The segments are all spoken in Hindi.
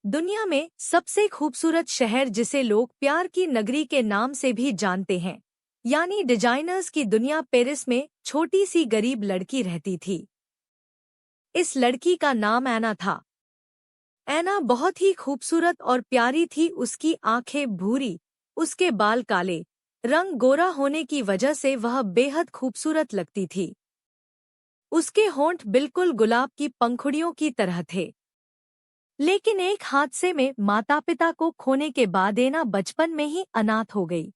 दुनिया में सबसे खूबसूरत शहर जिसे लोग प्यार की नगरी के नाम से भी जानते हैं, यानी डिजाइनर्स की दुनिया, पेरिस में छोटी सी गरीब लड़की रहती थी। इस लड़की का नाम ऐना था। ऐना बहुत ही खूबसूरत और प्यारी थी। उसकी आंखें भूरी, उसके बाल काले, रंग गोरा होने की वजह से वह बेहद खूबसूरत लगती थी। उसके होंठ बिल्कुल गुलाब की पंखुड़ियों की तरह थे। लेकिन एक हादसे में माता पिता को खोने के बाद ऐना बचपन में ही अनाथ हो गई।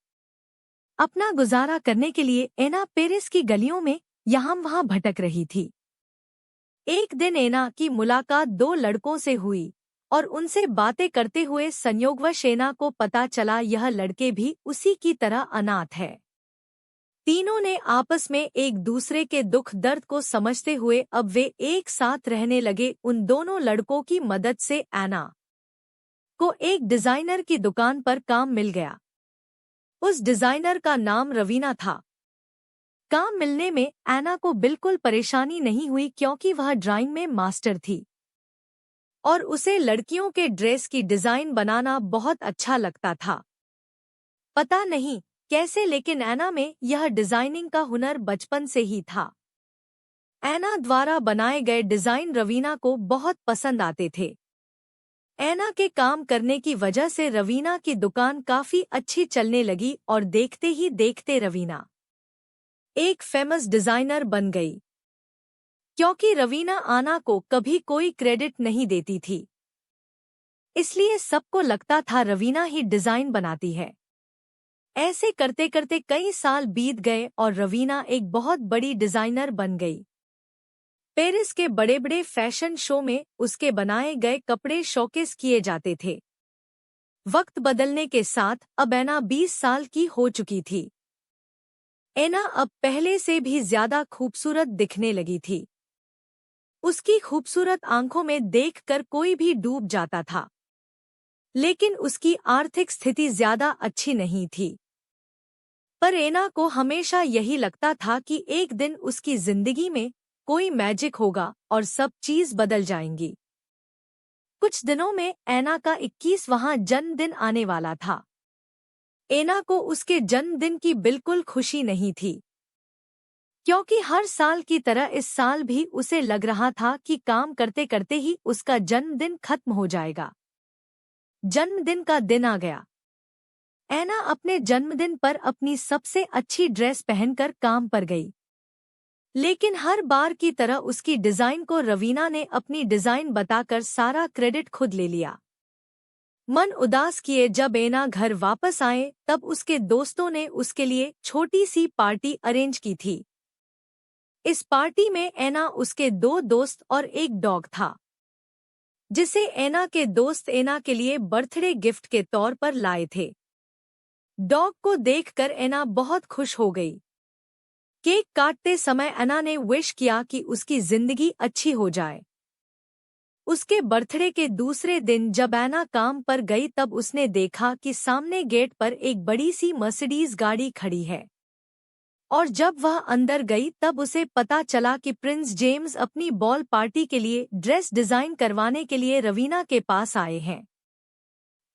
अपना गुजारा करने के लिए ऐना पेरिस की गलियों में यहाँ वहाँ भटक रही थी। एक दिन ऐना की मुलाकात दो लड़कों से हुई और उनसे बातें करते हुए संयोगवश ऐना को पता चला यह लड़के भी उसी की तरह अनाथ है। तीनों ने आपस में एक दूसरे के दुख दर्द को समझते हुए अब वे एक साथ रहने लगे। उन दोनों लड़कों की मदद से ऐना को एक डिजाइनर की दुकान पर काम मिल गया। उस डिजाइनर का नाम रवीना था। काम मिलने में ऐना को बिल्कुल परेशानी नहीं हुई क्योंकि वह ड्राइंग में मास्टर थी और उसे लड़कियों के ड्रेस की डिजाइन बनाना बहुत अच्छा लगता था। पता नहीं कैसे, लेकिन ऐना में यह डिजाइनिंग का हुनर बचपन से ही था। ऐना द्वारा बनाए गए डिजाइन रवीना को बहुत पसंद आते थे। ऐना के काम करने की वजह से रवीना की दुकान काफी अच्छी चलने लगी और देखते ही देखते रवीना एक फेमस डिजाइनर बन गई। क्योंकि रवीना ऐना को कभी कोई क्रेडिट नहीं देती थी, इसलिए सबको लगता था रवीना ही डिजाइन बनाती है। ऐसे करते करते कई साल बीत गए और रवीना एक बहुत बड़ी डिजाइनर बन गई। पेरिस के बड़े बड़े फैशन शो में उसके बनाए गए कपड़े शोकेस किए जाते थे। वक्त बदलने के साथ अब ऐना 20 साल की हो चुकी थी। ऐना अब पहले से भी ज्यादा खूबसूरत दिखने लगी थी। उसकी खूबसूरत आंखों में देखकर कोई भी डूब जाता था। लेकिन उसकी आर्थिक स्थिति ज्यादा अच्छी नहीं थी। पर ऐना को हमेशा यही लगता था कि एक दिन उसकी जिंदगी में कोई मैजिक होगा और सब चीज बदल जाएंगी। कुछ दिनों में ऐना का 21वां जन्मदिन आने वाला था। ऐना को उसके जन्मदिन की बिल्कुल खुशी नहीं थी, क्योंकि हर साल की तरह इस साल भी उसे लग रहा था कि काम करते करते ही उसका जन्मदिन खत्म हो जाएगा। जन्मदिन का दिन आ गया। ऐना अपने जन्मदिन पर अपनी सबसे अच्छी ड्रेस पहनकर काम पर गई। लेकिन हर बार की तरह उसकी डिजाइन को रवीना ने अपनी डिजाइन बताकर सारा क्रेडिट खुद ले लिया। मन उदास किए जब ऐना घर वापस आए तब उसके दोस्तों ने उसके लिए छोटी सी पार्टी अरेंज की थी। इस पार्टी में ऐना, उसके दो दोस्त और एक डॉग था, जिसे ऐना के दोस्त ऐना के लिए बर्थडे गिफ्ट के तौर पर लाए थे। डॉग को देखकर ऐना बहुत खुश हो गई। केक काटते समय ऐना ने विश किया कि उसकी जिंदगी अच्छी हो जाए। उसके बर्थडे के दूसरे दिन जब ऐना काम पर गई तब उसने देखा कि सामने गेट पर एक बड़ी सी मर्सिडीज गाड़ी खड़ी है। और जब वह अंदर गई तब उसे पता चला कि प्रिंस जेम्स अपनी बॉल पार्टी के लिए ड्रेस डिजाइन करवाने के लिए रवीना के पास आए हैं।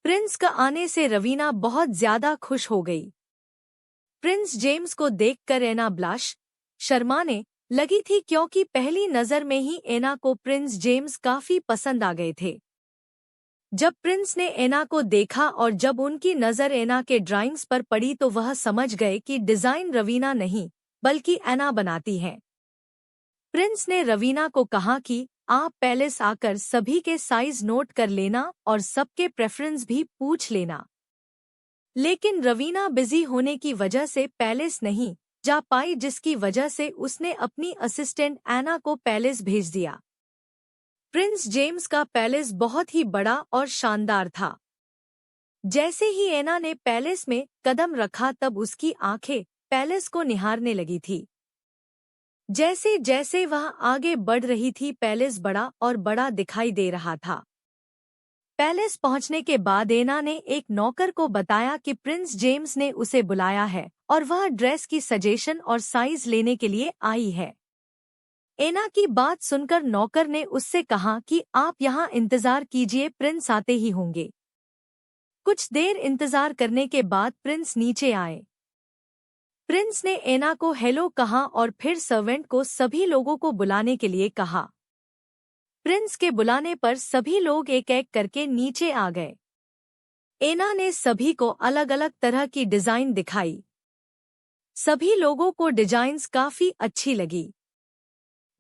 प्रिंस का आने से रवीना बहुत ज्यादा खुश हो गई। प्रिंस जेम्स को देखकर ऐना शर्माने लगी थी, क्योंकि पहली नजर में ही ऐना को प्रिंस जेम्स काफी पसंद आ गए थे। जब प्रिंस ने ऐना को देखा और जब उनकी नजर ऐना के ड्राइंग्स पर पड़ी तो वह समझ गए कि डिजाइन रवीना नहीं बल्कि ऐना बनाती है। प्रिंस ने रवीना को कहा कि आप पैलेस आकर सभी के साइज नोट कर लेना और सबके प्रेफरेंस भी पूछ लेना। लेकिन रवीना बिजी होने की वजह से पैलेस नहीं जा पाई, जिसकी वजह से उसने अपनी असिस्टेंट ऐना को पैलेस भेज दिया। प्रिंस जेम्स का पैलेस बहुत ही बड़ा और शानदार था। जैसे ही ऐना ने पैलेस में कदम रखा तब उसकी आंखें पैलेस को निहारने लगी थी। जैसे जैसे वह आगे बढ़ रही थी पैलेस बड़ा और बड़ा दिखाई दे रहा था। पैलेस पहुंचने के बाद ऐना ने एक नौकर को बताया कि प्रिंस जेम्स ने उसे बुलाया है और वह ड्रेस की सजेशन और साइज लेने के लिए आई है। एना की बात सुनकर नौकर ने उससे कहा कि आप यहाँ इंतजार कीजिए, प्रिंस आते ही होंगे। कुछ देर इंतजार करने के बाद प्रिंस नीचे आए। प्रिंस ने एना को हेलो कहा और फिर सर्वेंट को सभी लोगों को बुलाने के लिए कहा। प्रिंस के बुलाने पर सभी लोग एक एक करके नीचे आ गए। एना ने सभी को अलग अलग तरह की डिजाइन दिखाई। सभी लोगों को डिजाइन्स काफी अच्छी लगी।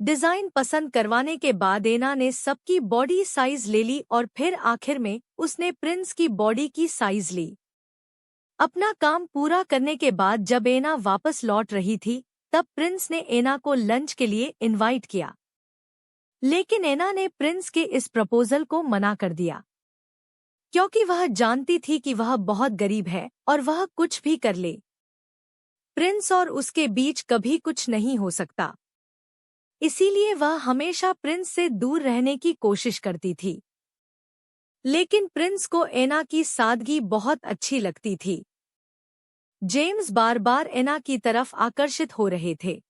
डिजाइन पसंद करवाने के बाद एना ने सबकी बॉडी साइज ले ली और फिर आखिर में उसने प्रिंस की बॉडी की साइज ली। अपना काम पूरा करने के बाद जब एना वापस लौट रही थी, तब प्रिंस ने एना को लंच के लिए इनवाइट किया। लेकिन एना ने प्रिंस के इस प्रपोजल को मना कर दिया, क्योंकि वह जानती थी कि वह बहुत गरीब है और वह कुछ भी कर ले, प्रिंस और उसके बीच कभी कुछ नहीं हो सकता। इसीलिए वह हमेशा प्रिंस से दूर रहने की कोशिश करती थी। लेकिन प्रिंस को एना की सादगी बहुत अच्छी लगती थी। जेम्स बार बार एना की तरफ आकर्षित हो रहे थे।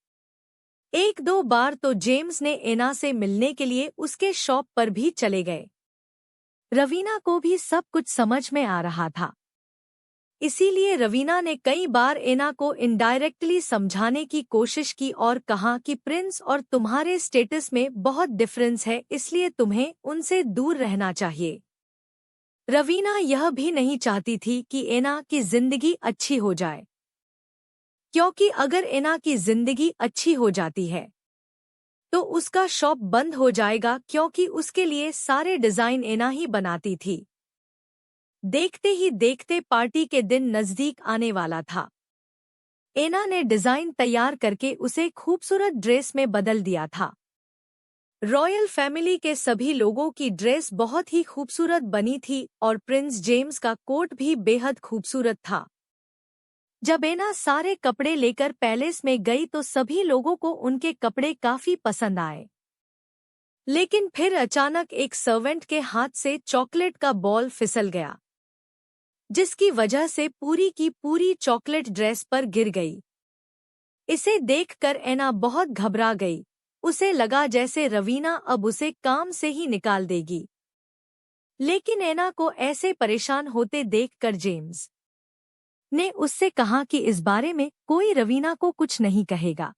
एक दो बार तो जेम्स ने एना से मिलने के लिए उसके शॉप पर भी चले गए। रवीना को भी सब कुछ समझ में आ रहा था। इसीलिए रवीना ने कई बार एना को इनडायरेक्टली समझाने की कोशिश की और कहा कि प्रिंस और तुम्हारे स्टेटस में बहुत डिफरेंस है, इसलिए तुम्हें उनसे दूर रहना चाहिए। रवीना यह भी नहीं चाहती थी कि एना की जिंदगी अच्छी हो जाए, क्योंकि अगर एना की जिंदगी अच्छी हो जाती है तो उसका शॉप बंद हो जाएगा, क्योंकि उसके लिए सारे डिजाइन एना ही बनाती थी। देखते ही देखते पार्टी के दिन नजदीक आने वाला था। एना ने डिजाइन तैयार करके उसे खूबसूरत ड्रेस में बदल दिया था। रॉयल फैमिली के सभी लोगों की ड्रेस बहुत ही खूबसूरत बनी थी और प्रिंस जेम्स का कोट भी बेहद खूबसूरत था। जब एना सारे कपड़े लेकर पैलेस में गई तो सभी लोगों को उनके कपड़े काफी पसंद आए। लेकिन फिर अचानक एक सर्वेंट के हाथ से चॉकलेट का बॉल फिसल गया, जिसकी वजह से पूरी की पूरी चॉकलेट ड्रेस पर गिर गई। इसे देखकर एना बहुत घबरा गई। उसे लगा जैसे रवीना अब उसे काम से ही निकाल देगी। लेकिन एना को ऐसे परेशान होते देखकर जेम्स ने उससे कहा कि इस बारे में कोई रवीना को कुछ नहीं कहेगा।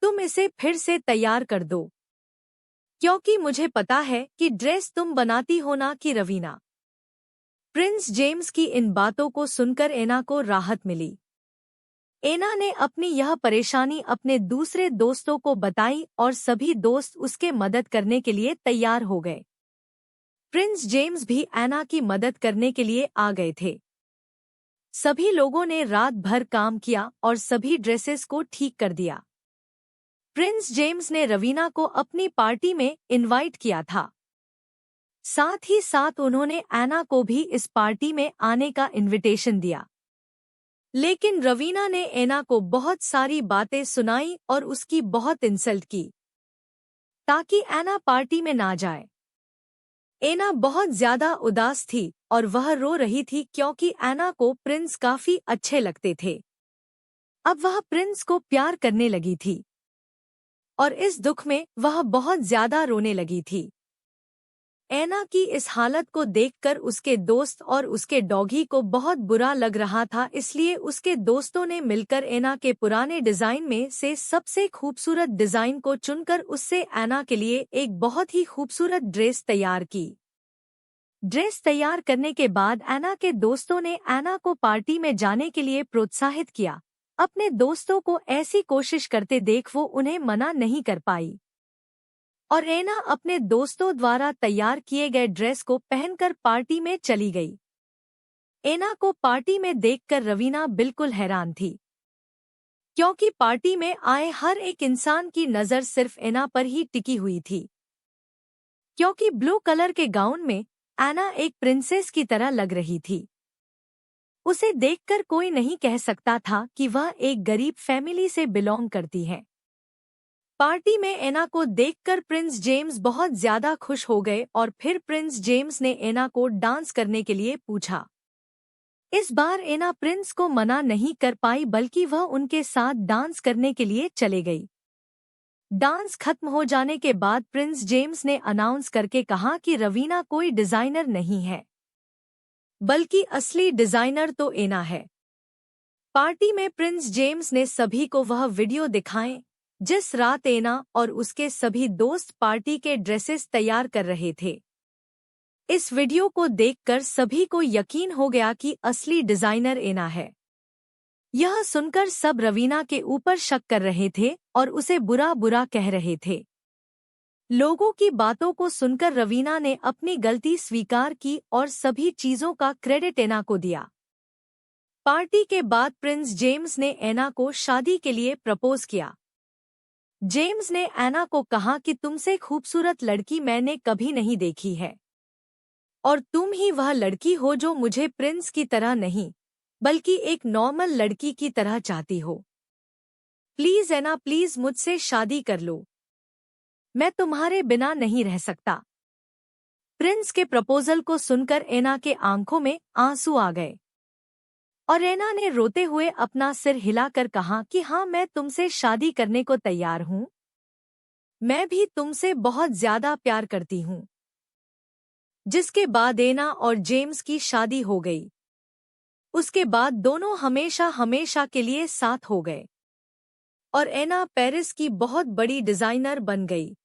तुम इसे फिर से तैयार कर दो, क्योंकि मुझे पता है कि ड्रेस तुम बनाती हो ना कि रवीना। प्रिंस जेम्स की इन बातों को सुनकर एना को राहत मिली। एना ने अपनी यह परेशानी अपने दूसरे दोस्तों को बताई और सभी दोस्त उसके मदद करने के लिए तैयार हो गए। प्रिंस जेम्स भी एना की मदद करने के लिए आ गए थे। सभी लोगों ने रात भर काम किया और सभी ड्रेसेस को ठीक कर दिया। प्रिंस जेम्स ने रवीना को अपनी पार्टी में इनवाइट किया था। साथ ही साथ उन्होंने एना को भी इस पार्टी में आने का इनविटेशन दिया। लेकिन रवीना ने एना को बहुत सारी बातें सुनाई और उसकी बहुत इंसल्ट की, ताकि एना पार्टी में ना जाए। एना बहुत ज्यादा उदास थी और वह रो रही थी, क्योंकि एना को प्रिंस काफी अच्छे लगते थे। अब वह प्रिंस को प्यार करने लगी थी और इस दुख में वह बहुत ज्यादा रोने लगी थी। एना की इस हालत को देखकर उसके दोस्त और उसके डॉगी को बहुत बुरा लग रहा था, इसलिए उसके दोस्तों ने मिलकर एना के पुराने डिजाइन में से सबसे खूबसूरत डिजाइन को चुनकर उससे एना के लिए एक बहुत ही खूबसूरत ड्रेस तैयार की। ड्रेस तैयार करने के बाद एना के दोस्तों ने एना को पार्टी में जाने के लिए प्रोत्साहित किया। अपने दोस्तों को ऐसी कोशिश करते देख वो उन्हें मना नहीं कर पाई और एना अपने दोस्तों द्वारा तैयार किए गए ड्रेस को पहनकर पार्टी में चली गई। एना को पार्टी में देखकर रवीना बिल्कुल हैरान थी, क्योंकि पार्टी में आए हर एक इंसान की नज़र सिर्फ एना पर ही टिकी हुई थी। क्योंकि ब्लू कलर के गाउन में एना एक प्रिंसेस की तरह लग रही थी। उसे देखकर कोई नहीं कह सकता था कि वह एक गरीब फैमिली से बिलोंग करती है। पार्टी में एना को देखकर प्रिंस जेम्स बहुत ज्यादा खुश हो गए और फिर प्रिंस जेम्स ने एना को डांस करने के लिए पूछा। इस बार एना प्रिंस को मना नहीं कर पाई, बल्कि वह उनके साथ डांस करने के लिए चले गई। डांस खत्म हो जाने के बाद प्रिंस जेम्स ने अनाउंस करके कहा कि रवीना कोई डिजाइनर नहीं है, बल्कि असली डिजाइनर तो एना है। पार्टी में प्रिंस जेम्स ने सभी को वह वीडियो दिखाएं जिस रात एना और उसके सभी दोस्त पार्टी के ड्रेसेस तैयार कर रहे थे। इस वीडियो को देखकर सभी को यकीन हो गया कि असली डिजाइनर एना है। यह सुनकर सब रवीना के ऊपर शक कर रहे थे और उसे बुरा बुरा कह रहे थे। लोगों की बातों को सुनकर रवीना ने अपनी गलती स्वीकार की और सभी चीजों का क्रेडिट एना को दिया। पार्टी के बाद प्रिंस जेम्स ने एना को शादी के लिए प्रपोज किया। जेम्स ने एना को कहा कि तुमसे खूबसूरत लड़की मैंने कभी नहीं देखी है और तुम ही वह लड़की हो जो मुझे प्रिंस की तरह नहीं बल्कि एक नॉर्मल लड़की की तरह चाहती हो। प्लीज एना, प्लीज मुझसे शादी कर लो, मैं तुम्हारे बिना नहीं रह सकता। प्रिंस के प्रपोजल को सुनकर एना के आंखों में आंसू आ गए और एना ने रोते हुए अपना सिर हिलाकर कहा कि हाँ, मैं तुमसे शादी करने को तैयार हूँ, मैं भी तुमसे बहुत ज्यादा प्यार करती हूँ। जिसके बाद एना और जेम्स की शादी हो गई। उसके बाद दोनों हमेशा हमेशा के लिए साथ हो गए और एना पेरिस की बहुत बड़ी डिजाइनर बन गई।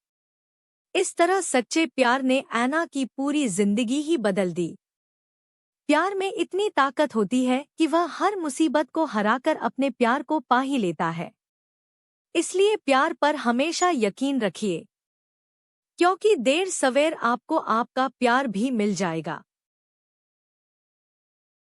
इस तरह सच्चे प्यार ने एना की पूरी जिंदगी ही बदल दी। प्यार में इतनी ताकत होती है कि वह हर मुसीबत को हराकर अपने प्यार को पा ही लेता है। इसलिए प्यार पर हमेशा यकीन रखिए, क्योंकि देर सवेर आपको आपका प्यार भी मिल जाएगा।